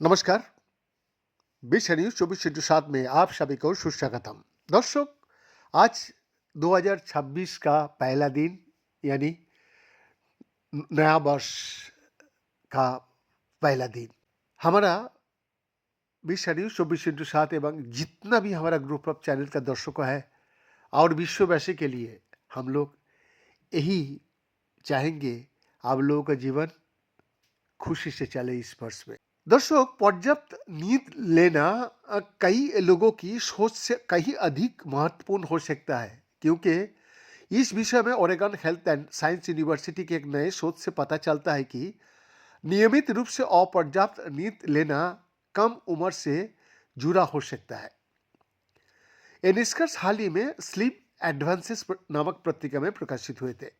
नमस्कार। विश्व न्यूज 24/7 में आप सभी को सुस्वागतम। दर्शक, आज 2026 का पहला दिन यानी नया वर्ष का पहला दिन। हमारा विश्व न्यूज 24/7 एवं जितना भी हमारा ग्रुप ऑफ चैनल का दर्शकों है और विश्ववासी के लिए हम लोग यही चाहेंगे आप लोगों का जीवन खुशी से चले इस वर्ष में। दर्शक, पर्याप्त नींद लेना कई लोगों की सोच से कहीं अधिक महत्वपूर्ण हो सकता है, क्योंकि इस विषय में Oregon health and science university के एक नए शोध से पता चलता है कि नियमित रूप से अपर्याप्त नींद लेना कम उम्र से जुड़ा हो सकता है। ये निष्कर्ष हाल ही में स्लीप एडवांसेस नामक पत्रिका में प्रकाशित हुए थे।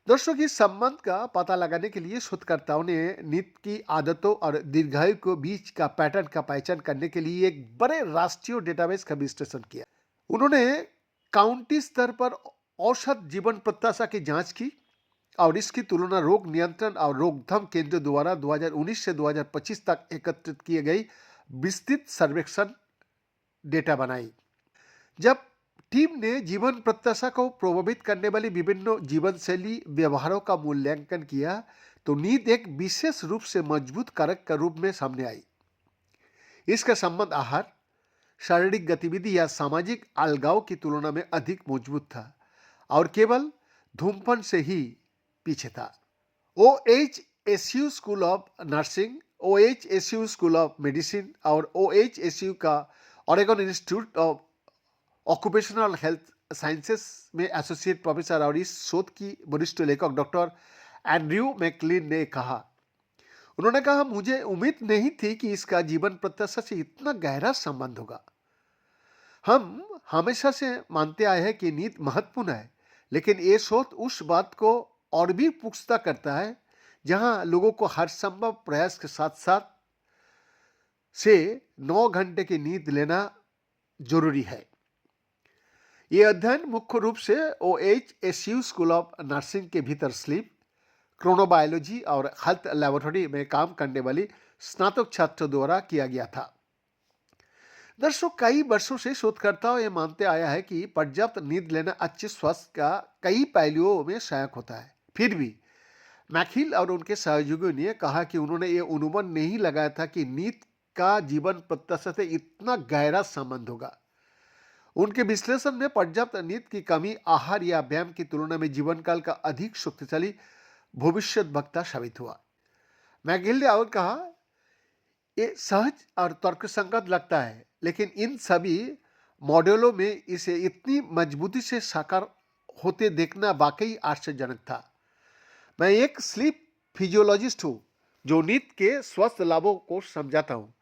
दर्शकों, इस संबंध का पता लगाने के लिए शोधकर्ताओं ने नींद की आदतों और दीर्घायु के बीच का पैटर्न का पहचान करने के लिए एक बड़े राष्ट्रीय डेटाबेस का विश्लेषण किया। उन्होंने काउंटी स्तर पर औसत जीवन प्रत्याशा की जांच की और इसकी तुलना रोग नियंत्रण और रोकथाम केंद्र द्वारा 2019 से 2025 तक एकत्रित किए गई विस्तृत सर्वेक्षण डेटा बनाई। जब टीम ने जीवन प्रत्याशा को प्रभावित करने वाली विभिन्न जीवन शैली व्यवहारों का मूल्यांकन किया तो नींद एक विशेष रूप से मजबूत कारक के रूप में सामने आई। इसका संबंध आहार, शारीरिक गतिविधि या सामाजिक अलगाव की तुलना में अधिक मजबूत था और केवल धूमपान से ही पीछे था। OHSU school of nursing, OHSU school of medicine और OHSU का Oregon institute of occupational health sciences में एसोसिएट प्रोफेसर और इस शोध की वरिष्ठ लेखक डॉक्टर एंड्रयू मैकलिन ने कहा। उन्होंने कहा, मुझे उम्मीद नहीं थी कि इसका जीवन प्रत्याशा से इतना गहरा संबंध होगा। हम हमेशा से मानते आए हैं कि नींद महत्वपूर्ण है, लेकिन ये शोध उस बात को और भी पुख्ता करता है जहां लोगों को हर संभव प्रयास के साथ साथ से 9 घंटे की नींद लेना जरूरी है। ये अध्ययन मुख्य रूप से OHSU स्कूल ऑफ नर्सिंग के भीतर स्लीप, क्रोनोबायोलॉजी और हेल्थ लैबोरेटरी में काम करने वाली स्नातक छात्रों द्वारा किया गया था। दर्शकों, कई वर्षों से शोधकर्ताओं ये मानते आया है कि पर्याप्त नींद लेना अच्छे स्वास्थ्य का कई पहलुओं में सहायक होता है। फिर भी मैकहिल और उनके सहयोगियों ने कहा कि उन्होंने ये अनुमान नहीं लगाया था कि नींद का जीवन प्रत्याशा से इतना गहरा संबंध होगा। उनके विश्लेषण में पर्याप्त नींद की कमी आहार या व्यायाम की तुलना में जीवन काल का अधिक शक्तिशाली भविष्यवक्ता साबित हुआ। मैकगिल ने और कहा, ये सहज और तर्कसंगत लगता है, लेकिन इन सभी मॉडलों में इसे इतनी मजबूती से साकार होते देखना वाकई आश्चर्यजनक था। मैं एक स्लीप फिजियोलॉजिस्ट हूँ जो नींद के स्वस्थ लाभों को समझाता हूँ,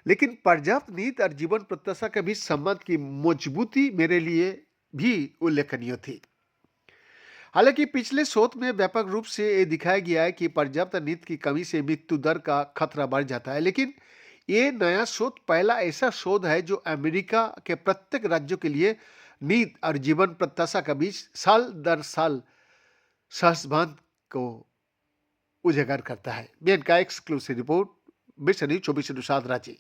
लेकिन पर्याप्त नींद और जीवन प्रत्याशा के बीच संबंध की मजबूती मेरे लिए भी उल्लेखनीय थी। हालांकि पिछले शोध में व्यापक रूप से ये दिखाया गया है कि पर्याप्त नींद की कमी से मृत्यु दर का खतरा बढ़ जाता है, लेकिन ये नया शोध पहला ऐसा शोध है जो अमेरिका के प्रत्येक राज्यों के लिए नींद और जीवन प्रत्याशा के बीच साल दर साल सहसंबंध को उजागर करता है। BN का एक्सक्लूसिव रिपोर्ट, विश्व न्यूज 24/7 रांची।